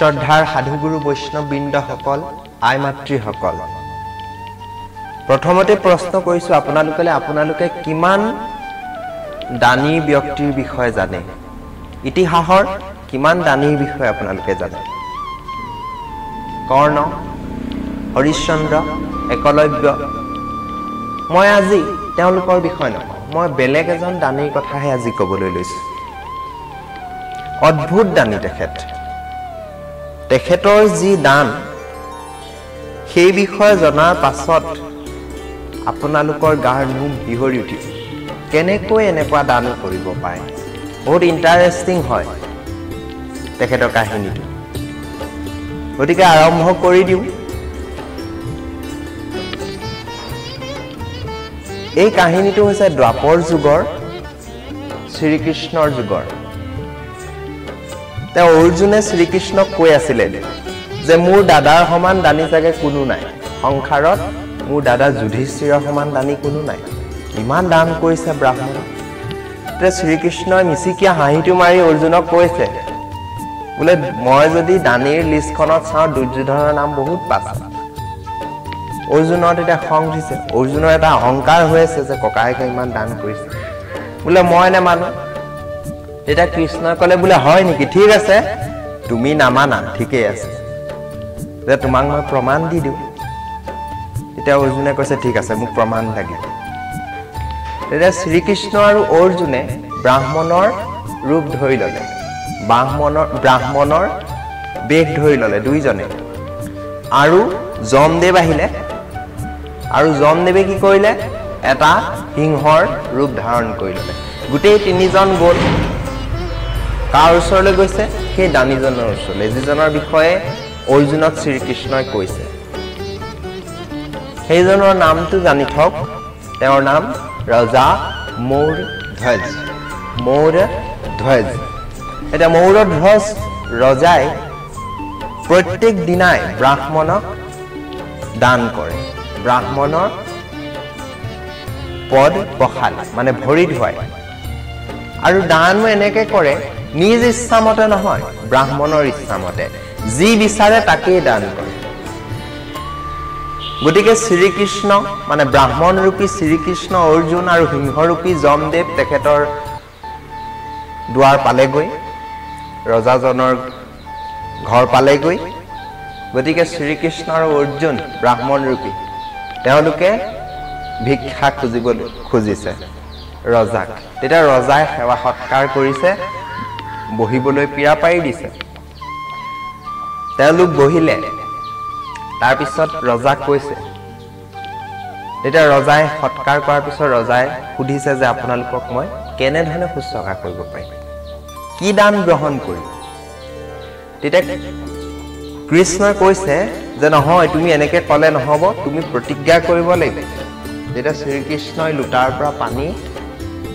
শ্ৰদ্ধাৰ সাধুগুৰু বৈষ্ণৱবৃন্দসকল আই মাতৃসকল প্ৰথমতে প্ৰশ্ন কৰিছো আপোনালোকে কিমান দানী ব্যক্তিৰ বিষয়ে জানে ইতিহাসৰ কিমান দানীৰ বিষয়ে আপোনালোকে জানে কৰ্ণ হৰিশ্চন্দ্ৰ একলব্য মই আজি তেওঁলোকৰ বিষয়ে নকওঁ মই বেলেগ এজন দানীৰ কথাহে আজি ক'বলৈ লৈছো অদ্ভুত দানী তেখেতৰ যি দান সেই বিষয়ে জনাৰ পাছত আপোনালোকৰ গাৰ নোম বিহৰি উঠিব কেনেকৈ এনেকুৱা দান কৰিব পাৰে বহুত ইন্টাৰেষ্টিং হয় তেখেতৰ কাহিনীটো গতিকে আৰম্ভ কৰি দিওঁ এই কাহিনীটো হৈছে দ্বাপৰ যুগৰ শ্ৰীকৃষ্ণৰ যুগৰ তে অৰ্জুনে শ্ৰীকৃষ্ণক কৈ আছিলে যে মোৰ দাদাৰ সমান দানী জাগে কোনো নাই সংসাৰত মোৰ দাদা যুধিষ্ঠিৰৰ সমান দানী কোনো নাই ইমান দান কৰিছে ব্ৰাহ্মণ তে শ্ৰীকৃষ্ণই মিছিকিয়া হাঁহিটো মাৰি অৰ্জুনক কৈছে বোলে মই যদি দানীৰ লিষ্টখনত চাওঁ দুৰ্যোধনৰ নাম বহুত পাছে অৰ্জুনৰ এটা খং উঠিছে অৰ্জুনৰ এটা অহংকাৰ হৈ আছে যে ককায়েকে ইমান দান কৰিছে বোলে মই নেমানো এটা কৃষ্ণই ক'লে বোলে হয় নেকি ঠিক আছে তুমি নামানা ঠিকই আছে যে তোমাক মই প্ৰমাণ দি দিওঁ এটা অৰ্জুনে কৈছে ঠিক আছে মোক প্ৰমাণ লাগিব এটা শ্ৰীকৃষ্ণ আৰু অৰ্জুনে ব্ৰাহ্মণৰ ৰূপ ধৰি ল'লে ব্ৰাহ্মণৰ বেশ ধৰি ল'লে দুইজনে আৰু যমদেৱ আহিলে আৰু যমদেৱে কি কৰিলে এটা সিংহৰ ৰূপ ধাৰণ কৰি ল'লে গোটেই তিনিজন গ'ল কাৰ ওচৰলৈ গৈছে সেই দানীজনৰ ওচৰলৈ যিজনৰ বিষয়ে অৰ্জুনক শ্ৰীকৃষ্ণই কৈছে সেইজনৰ নামটো জানি থওক তেওঁৰ নাম ৰজা মৌৰধ্বজ এটা মৌৰধ্বজ ৰজাই প্ৰত্যেক দিনাই ব্ৰাহ্মণক দান কৰে ব্ৰাহ্মণৰ পদ পখাল মানে ভৰি ধুৱায় আৰু দানো এনেকৈ কৰে নিজ ইচ্ছামতে নহয় ব্ৰাহ্মণৰ ইচ্ছামতে যি বিচাৰে তাকেই দান কৰে গতিকে শ্ৰীকৃষ্ণ মানে ব্ৰাহ্মণ ৰূপী শ্ৰীকৃষ্ণ অৰ্জুন আৰু সিংহৰূপী যমদেৱ তেখেতৰ দুৱাৰ পালেগৈ ৰজাজনৰ ঘৰ পালেগৈ গতিকে শ্ৰীকৃষ্ণ আৰু অৰ্জুন ব্ৰাহ্মণ ৰূপী তেওঁলোকে ভিক্ষা খুজিবলৈ খুজিছে ৰজাক তেতিয়া ৰজাই সেৱা সৎকাৰ কৰিছে বহিবলৈ পীৰা পাৰি দিছে তেওঁলোক বহিলে তাৰ পিছত ৰজাক কৈছে তেতিয়া ৰজাই সৎকাৰ কৰাৰ পিছত ৰজাই সুধিছে যে আপোনালোকক মই কেনেধৰণে শুশ্ৰূষা কৰিব পাৰিম কি দান গ্ৰহণ কৰিম তেতিয়া কৃষ্ণই কৈছে যে নহয় তুমি এনেকৈ ক'লে নহ'ব তুমি প্ৰতিজ্ঞা কৰিব লাগিব তেতিয়া শ্ৰীকৃষ্ণই লোটাৰ পৰা পানী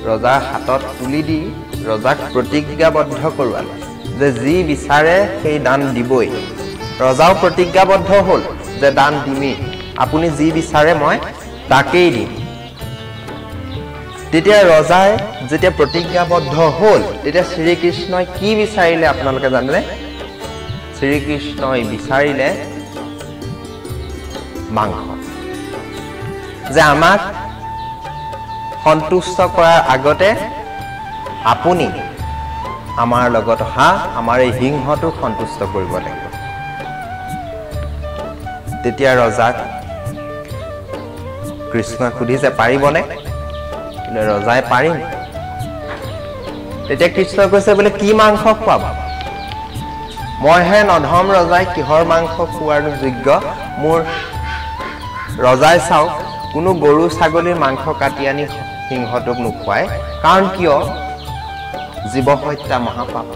ৰজাৰ হাতত তুলি দি ৰজাক প্ৰতিজ্ঞাবদ্ধ কৰোৱালে যে যি বিচাৰে সেই দান দিবই ৰজাও প্ৰতিজ্ঞাবদ্ধ হ'ল যে দান দিমেই আপুনি যি বিচাৰে মই তাকেই দিম তেতিয়া ৰজাই যেতিয়া প্ৰতিজ্ঞাবদ্ধ হ'ল তেতিয়া শ্ৰীকৃষ্ণই কি বিচাৰিলে আপোনালোকে জানেনে শ্ৰীকৃষ্ণই বিচাৰিলে মাংস যে আমাক সন্তুষ্ট কৰাৰ আগতে আপুনি আমাৰ লগত অহা আমাৰ এই সিংহটোক সন্তুষ্ট কৰিব লাগিব তেতিয়া ৰজাক কৃষ্ণই সুধিছে পাৰিবনে ৰজাই পাৰিম তেতিয়া কৃষ্ণই কৈছে বোলে কি মাংস খুৱাব মইহে নধম ৰজাই কিহৰ মাংস খোৱাৰ যোগ্য মোৰ ৰজাই চাওক কোনো গৰু ছাগলীৰ মাংস কাটি আনি সিংহটোক নোখোৱায় কাৰণ কিয় জীৱ হত্যা মহাপাপ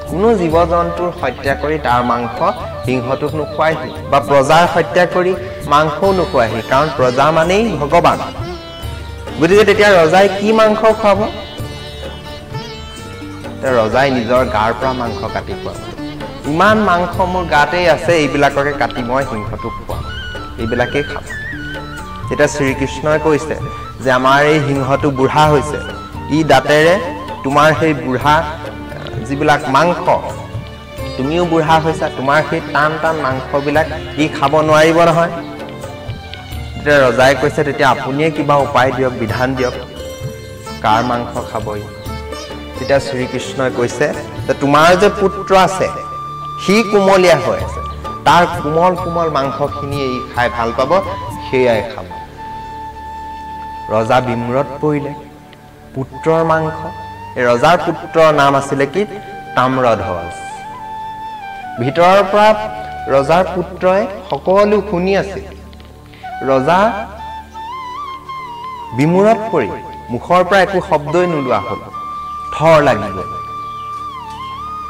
কোনো জীৱ জন্তুৰ হত্যা কৰি তাৰ মাংস সিংহটোক নোখোৱায়হি বা প্ৰজাৰ হত্যা কৰি মাংসও নোখোৱায়হি কাৰণ প্ৰজা মানেই ভগৱান গতিকে তেতিয়া ৰজাই কি মাংস খুৱাব ৰজাই নিজৰ গাৰ পৰা মাংস কাটি খুৱাব ইমান মাংস মোৰ গাতেই আছে এইবিলাককে কাটি মই সিংহটোক খুৱাম এইবিলাকেই খাম তেতিয়া শ্ৰীকৃষ্ণই কৈছে যে আমাৰ এই সিংহটো বুঢ়া হৈছে ই দাঁতেৰে তোমাৰ সেই বুঢ়া যিবিলাক মাংস তুমিও বুঢ়া হৈছা তোমাৰ সেই টান টান মাংসবিলাক ই খাব নোৱাৰিব নহয় তেতিয়া ৰজাই কৈছে তেতিয়া আপুনিয়ে কিবা উপায় দিয়ক বিধান দিয়ক কাৰ মাংস খাবই তেতিয়া শ্ৰীকৃষ্ণই কৈছে যে তোমাৰ যে পুত্ৰ আছে সি কোমলীয়া হৈ আছে তাৰ কোমল কোমল মাংসখিনি ই খাই ভাল পাব সেয়াই খাব ৰজা বিমূৰত পৰিলে পুত্ৰৰ মাংস এই ৰজাৰ পুত্ৰৰ নাম আছিল কি তাম্ৰধ্বজ ভিতৰৰ পৰা ৰজাৰ পুত্ৰই সকলো শুনি আছিল ৰজা বিমূৰত পৰি মুখৰ পৰা একো শব্দই নোলোৱা হ'ল থৰ লাগি গ'ল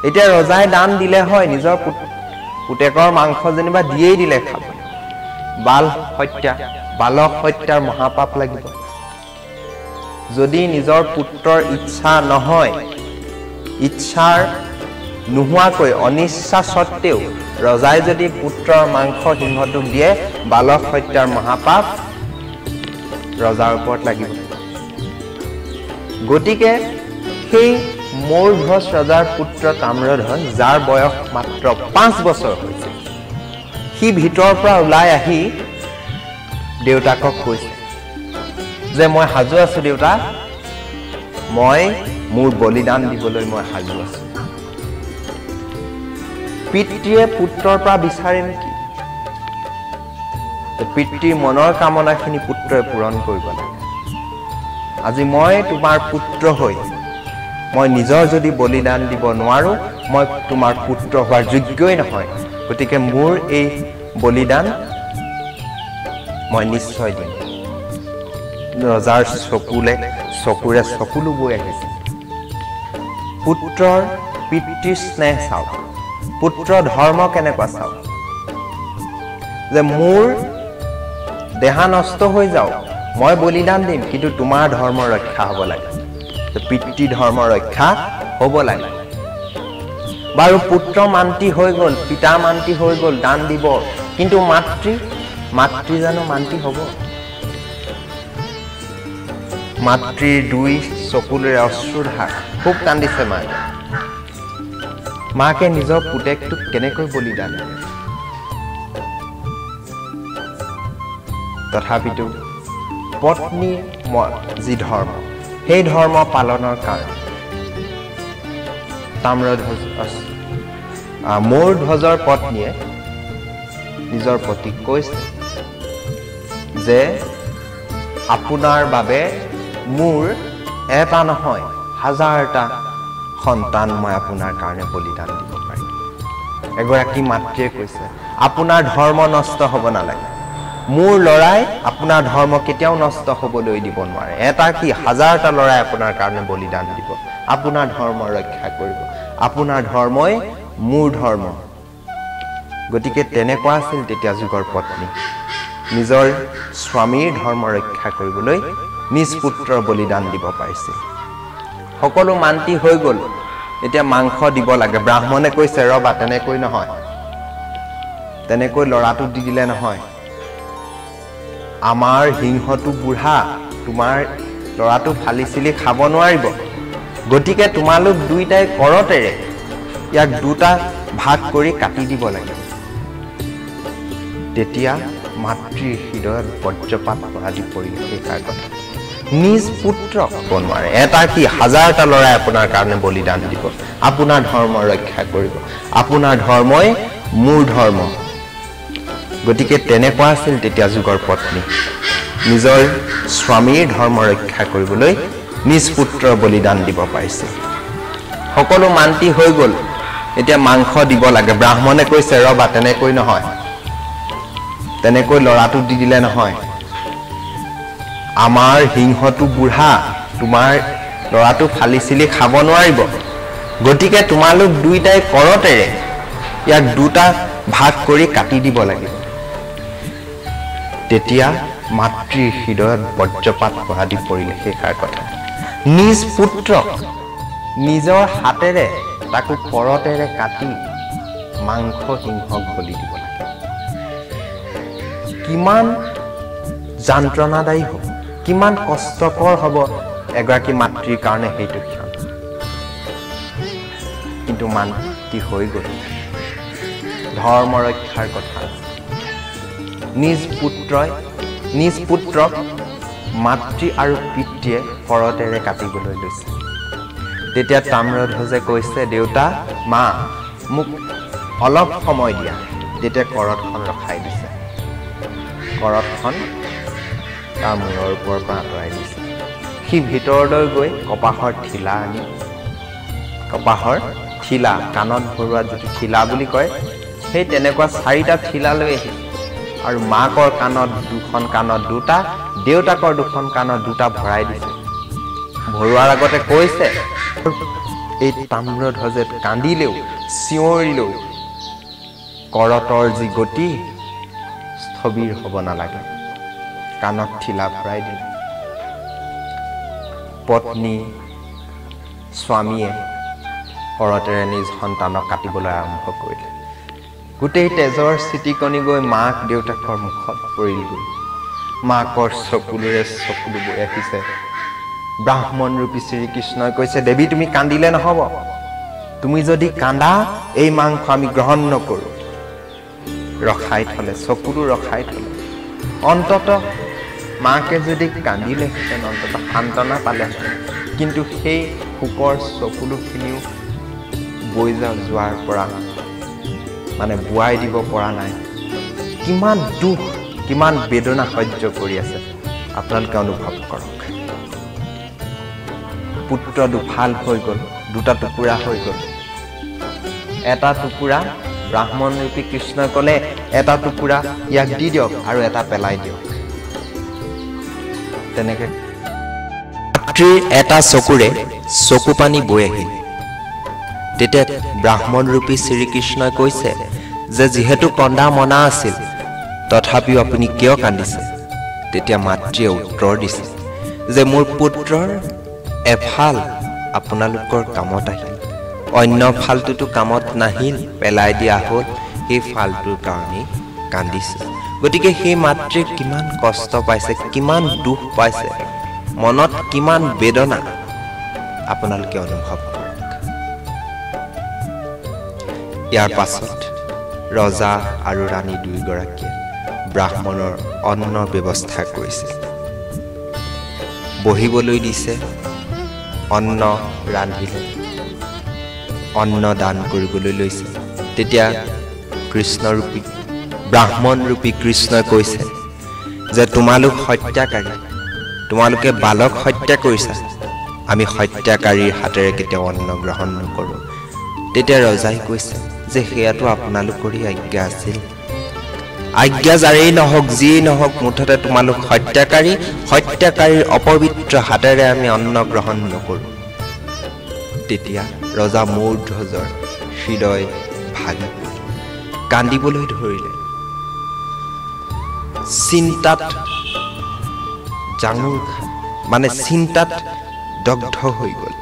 এতিয়া ৰজাই দান দিলে হয় নিজৰ পুতেকৰ মাংস যেনিবা দিয়েই দিলে খাব বালক হত্যাৰ মহাপাপ লাগিব যদি নিজৰ পুত্ৰৰ ইচ্ছা নহয় ইচ্ছাৰ নোহোৱাকৈ অনিচ্ছা সত্ত্বেও ৰজাই যদি পুত্ৰৰ মাংস সিংহটোক দিয়ে বালক হত্যাৰ মহাপাপ ৰজাৰ ওপৰত লাগিব গতিকে সেই মৌৰধ্বজ ৰজাৰ পুত্ৰ তাম্ৰধ্বজ যাৰ বয়স মাত্ৰ 5 বছৰ হৈছে সি ভিতৰৰ পৰা ওলাই আহি দেউতাকক কৈছে যে মই হাজু আছো দেউতা মই মোৰ বলিদান দিবলৈ মই হাজু আছো পিতৃয়ে পুত্ৰৰ পৰা বিচাৰে নেকি পিতৃৰ মনৰ কামনাখিনি পুত্ৰই পূৰণ কৰিব লাগে আজি মই তোমাৰ পুত্ৰ হৈ মই নিজৰ যদি বলিদান দিব নোৱাৰো মই তোমাৰ পুত্ৰ হোৱাৰ যোগ্যই নহয় গতিকে মোৰ এই বলিদান মই নিশ্চয় দিম ৰজাৰ চকুৰে চকুলো বৈ আহিছে পুত্ৰৰ পিতৃৰ স্নেহ চাওক পুত্ৰ ধৰ্ম কেনেকুৱা চাওক যে মোৰ দেহা নষ্ট হৈ যাওক মই বলিদান দিম কিন্তু তোমাৰ ধৰ্ম ৰক্ষা হ'ব লাগে পিতৃ ধৰ্ম ৰক্ষা হ'ব লাগে বাৰু পুত্ৰ মান্তি হৈ গ'ল পিতা মান্তি হৈ গ'ল দান দিব কিন্তু মাতৃ জানো মান্তি হ'ব মাতৃৰ দুই চকুলেৰে অশ্ৰুধাৰ খুব কান্দিছে মাকে নিজৰ পুতেকটোক কেনেকৈ বলিদান তথাপিতো পত্নী যি ধৰ্ম সেই ধৰ্ম পালনৰ কাৰণে মৌৰধ্বজৰ পত্নীয়ে নিজৰ পতিক কৈছে যে আপোনাৰ বাবে মোৰ এটা নহয় হাজাৰটা সন্তান মই আপোনাৰ কাৰণে বলিদান দিব পাৰিম এগৰাকী মাতৃয়ে কৈছে আপোনাৰ ধৰ্ম নষ্ট হ'ব নালাগে মোৰ লৰাই আপোনাৰ ধৰ্ম কেতিয়াও নষ্ট হ'বলৈ দিব নোৱাৰে এটা কি হাজাৰটা লৰাই আপোনাৰ কাৰণে বলিদান দিব আপোনাৰ ধৰ্ম ৰক্ষা কৰিব আপোনাৰ ধৰ্মই মোৰ ধৰ্ম গতিকে তেনেকুৱা আছিল তেতিয়া যুগৰ পত্নী নিজৰ স্বামীৰ ধৰ্ম ৰক্ষা কৰিবলৈ নিজ পুত্ৰৰ বলিদান দিব পাৰিছিল সকলো মান্তি হৈ গ'ল এতিয়া মাংস দিব লাগে ব্ৰাহ্মণে কৈছে ৰবা তেনেকৈ নহয় তেনেকৈ লৰাটো দি দিলে নহয় আমাৰ সিংহটো বুঢ়া তোমাৰ লৰাটো ফালিছিলি খাব নোৱাৰিব গতিকে তোমালোক দুইটাই কৰতেৰে ইয়াক দুটা ভাগ কৰি কাটি দিব লাগে তেতিয়া মাতৃৰ হৃদয়ত বজ্ৰপাত পৰাদি পৰিলে সেই কথা নিজ পুত্ৰক নোৱাৰে এটা কি হাজাৰটা লৰাই আপোনাৰ কাৰণে বলিদান দিব আপোনাৰ ধৰ্ম ৰক্ষা কৰিব আপোনাৰ ধৰ্মই মোৰ ধৰ্ম গতিকে তেনেকুৱা আছিল তেতিয়া যুগৰ পত্নী নিজৰ স্বামীৰ ধৰ্ম ৰক্ষা কৰিবলৈ নিজ পুত্ৰৰ বলিদান দিব পাৰিছিল সকলো মান্তি হৈ গ'ল এতিয়া মাংস দিব লাগে ব্ৰাহ্মণে কৈছে ৰবা তেনেকৈ নহয় তেনেকৈ লৰাটো দি দিলে নহয় আমাৰ সিংহটো বুঢ়া তোমাৰ লৰাটো ফালিছিলি খাব নোৱাৰিব গতিকে তোমালোক দুইটাই কৰতেৰে ইয়াক দুটা ভাগ কৰি কাটি দিব লাগে তেতিয়া মাতৃৰ হৃদয়ত বজ্ৰপাত পৰাদি পৰিলে সেই কথা নিজ পুত্ৰক নিজৰ হাতেৰে তাকো কৰতেৰে কাটি মাংস সিংহক বলি দিব লাগে কিমান যন্ত্ৰণাদায়ী হ'ব কিমান কষ্টকৰ হ'ব এগৰাকী মাতৃৰ কাৰণে সেইটো ক্ষণ কিন্তু মান্তি হৈ গ'ল ধৰ্ম ৰক্ষাৰ কথা নিজ পুত্ৰক মাতৃ আৰু পিতৃয়ে কৰতেৰে কাটিবলৈ লৈছে তেতিয়া তাম্ৰধ্বজে কৈছে দেউতা মা মোক অলপ সময় দিয়া তেতিয়া কৰতখন ৰখাই দিছে কৰতখন তাৰ মূৰৰ ওপৰৰ পৰা আঁতৰাই দিছে সি ভিতৰলৈ গৈ কপাহৰ ঠিলা কাণত ভৰোৱা যিটো ঠিলা বুলি কয় সেই তেনেকুৱা 4টা ঠিলা লৈ আহিছে আৰু মাকৰ কাণত 2খন কাণত 2টা দেউতাকৰ 2খন কাণত 2টা ভৰাই দিছে ভৰোৱাৰ আগতে কৈছে এই তাম্ৰধ্বজে কান্দিলেও চিঞৰিলেও কৰতৰ যি গতি স্থবিৰ হ'ব নালাগে কাণত ঠিলা ভৰাই দিলে পত্নী স্বামীয়ে কৰতেৰে নিজ সন্তানক কাটিবলৈ আৰম্ভ কৰিলে গোটেই তেজৰ চিটিকনি গৈ মাক দেউতাকৰ মুখত পৰিলগৈ মাকৰ চকুলোৰে চকুলো বৈ আহিছে ব্ৰাহ্মণ ৰূপী শ্ৰীকৃষ্ণই কৈছে দেৱী তুমি কান্দিলে নহ'ব তুমি যদি কান্দা এই মাংস আমি গ্ৰহণ নকৰোঁ ৰখাই থলে চকুলো ৰখাই থলে অন্তত মাকে যদি কান্দিলেহেঁতেন অন্তত সান্তনা পালেহেঁতেন কিন্তু সেই শোকৰ চকুলোখিনিও বৈ যোৱাৰ পৰা মানে বোৱাই দিব পৰা নাই কিমান দুখ কিমান বেদনা সহ্য কৰি আছে আপোনালোকে অনুভৱ কৰক পুত্ৰ দুফাল হৈ গ'ল 2টা টুকুৰা হৈ গ'ল এটা টুকুৰা ব্ৰাহ্মণ ৰূপী কৃষ্ণই ক'লে এটা টুকুৰা ইয়াক দি দিয়ক আৰু এটা পেলাই দিয়ক তেনেকৈ মাতৃৰ এটা চকুৰে চকু পানী বৈ আহিল তেতিয়া ব্ৰাহ্মণ ৰূপী শ্ৰীকৃষ্ণই কৈছে যে যিহেতু কন্দা মনা আছিল তথাপিও আপুনি কিয় কান্দিছে তেতিয়া মাতৃয়ে উত্তৰ দিছে যে মোৰ পুত্ৰৰ এফাল আপোনালোকৰ কামত আহিল অন্য ফালটোতো কামত নাহিল পেলাই দিয়া হ'ল সেই ফালটোৰ কাৰণে কান্দিছে গতিকে সেই মাতৃয়ে কিমান কষ্ট পাইছে কিমান দুখ পাইছে মনত কিমান বেদনা আপোনালোকে অনুভৱ কৰক ইয়াৰ পাছত ৰজা আৰু ৰাণী দুয়োগৰাকীয়ে ব্ৰাহ্মণৰ অন্ন ব্যৱস্থা কৰিছিল বহিবলৈ দিছে অন্ন ৰান্ধিলে অন্ন দান কৰিবলৈ লৈছে তেতিয়া কৃষ্ণৰূপী ব্ৰাহ্মণ ৰূপী কৃষ্ণই কৈছে যে তোমালোক হত্যাকাৰী তোমালোকে বালক হত্যা কৰিছা আমি হত্যাকাৰীৰ হাতেৰে কেতিয়াও অন্ন গ্ৰহণ নকৰোঁ তেতিয়া ৰজাই কৈছে যে সেয়াটো আপোনালোকৰে আজ্ঞা আছিল আজ্ঞা যাৰেই নহওক যিয়েই নহওক মুঠতে তোমালোক হত্যাকাৰীৰ অপবিত্ৰ হাতেৰে আমি অন্ন গ্ৰহণ নকৰোঁ তেতিয়া ৰজা মূৰ্ধজৰ হৃদয় ভাগি কান্দিবলৈ ধৰিলে চিন্তাত চিন্তাত দগ্ধ হৈ গ'ল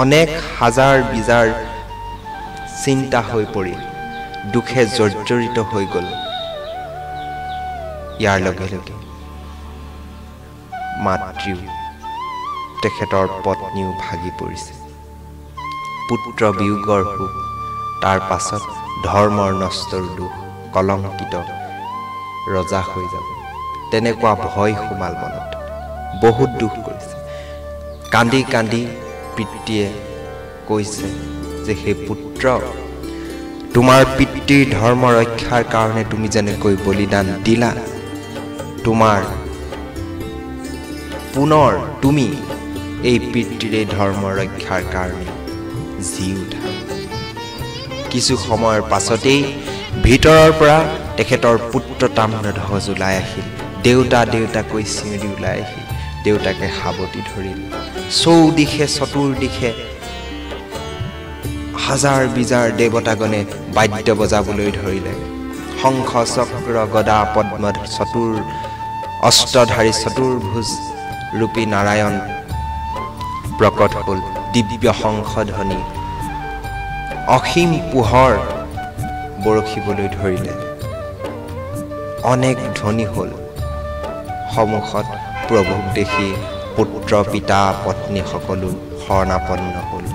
অনেক হাজাৰ বিজাৰ চিন্তা হৈ পৰিল দুখে জৰ্জৰিত হৈ গ'ল ইয়াৰ লগে লগে মাতৃও তেখেতৰ পত্নীও ভাগি পৰিছে পুত্ৰ বিয়োগৰ শোক তাৰ পাছত ধৰ্মৰ নষ্টৰ দুখ কলংকিত ৰজা হৈ যাব তেনেকুৱা ভয় সোমাল মনত বহুত দুখ কৰিছে কান্দি কান্দি পিতৃয়ে কৈছে যে হে পুত্ৰ তোমাৰ পিতৃৰ ধৰ্ম ৰক্ষাৰ কাৰণে তুমি যেনেকৈ বলিদান দিলা তোমাৰ পুনৰ তুমি এই পিতৃৰ ধৰ্ম ৰক্ষাৰ কাৰণে জি উঠা কিছু সময়ৰ পাছতেই ভিতৰৰ পৰা তেখেতৰ পুত্ৰ তাম্ৰধ্বজ ওলাই আহিল দেউতা দেউতা কৈ চিঞৰি ওলাই আহিল দেউতাকে সাৱটি ধৰিল চৌদিশে চতুৰ্দিশে হাজাৰ বিজাৰ দেৱতাগণে বাদ্য বজাবলৈ ধৰিলে শংখ চক্ৰ গদা পদ্ম অস্ত্ৰধাৰী চতুৰ্ভুজ ৰূপী নাৰায়ণ প্ৰকট হ'ল দিব্য শংখধ্বনি অসীম পোহৰ বৰষিবলৈ ধৰিলে অনেক ধ্বনি হ'ল সন্মুখত প্ৰভুক দেখি পুত্ৰ পিতা পত্নী সকলো শৰণাপন্ন হ'ল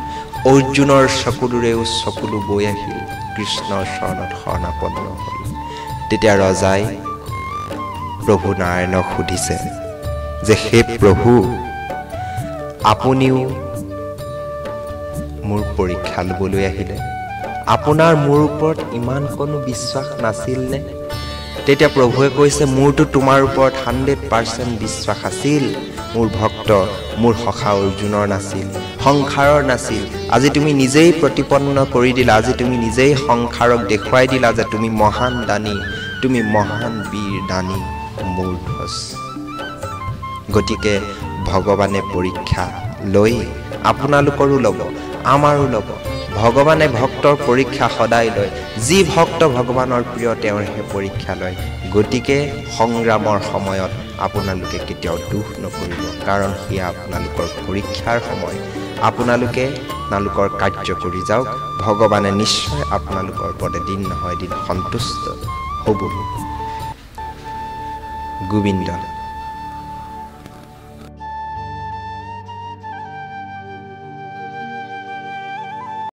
অৰ্জুনৰ চকুলোৰেও চকুলো বৈ আহিল কৃষ্ণৰ চৰণত শৰণাপন্ন হ'ল। তেতিয়া ৰজাই প্ৰভু নাৰায়ণক সুধিছে যে হে প্ৰভু, আপুনিও মোৰ পৰীক্ষা ল'বলৈ আহিলে, আপোনাৰ মোৰ ওপৰত ইমান কোনো বিশ্বাস নাছিল নে? তেতিয়া প্ৰভুৱে কৈছে, মোৰতো তোমাৰ ওপৰত 100% বিশ্বাস আছিল। মোৰ ভক্ত, মোৰ সখা অৰ্জুনৰ নাছিল, সংসাৰৰ নাছিল। আজি তুমি নিজেই প্ৰতিপন্ন কৰি দিলা, আজি তুমি নিজেই সংসাৰক দেখুৱাই দিলা যে তুমি মহান দানী, তুমি মহান বীৰ দানী মূৰ্ধচ। গতিকে ভগৱানে পৰীক্ষা লৈ আপোনালোকৰো ল'ব, আমাৰো ল'ব। ভগৱানে ভক্তৰ পৰীক্ষা সদায় লয়। যি ভক্ত ভগৱানৰ প্ৰিয় তেওঁৰহে পৰীক্ষা লয়। গতিকে সংগ্ৰামৰ সময়ত আপোনালোকে কেতিয়াও দুখ নকৰিব, কাৰণ সেয়া আপোনালোকৰ পৰীক্ষাৰ সময়। আপোনালোকে কাৰ্য কৰি যাওক, ভগৱানে নিশ্চয় আপোনালোকৰ ওপৰত এদিন নহয় এদিন সন্তুষ্ট হ'বই। গোবিন্দ।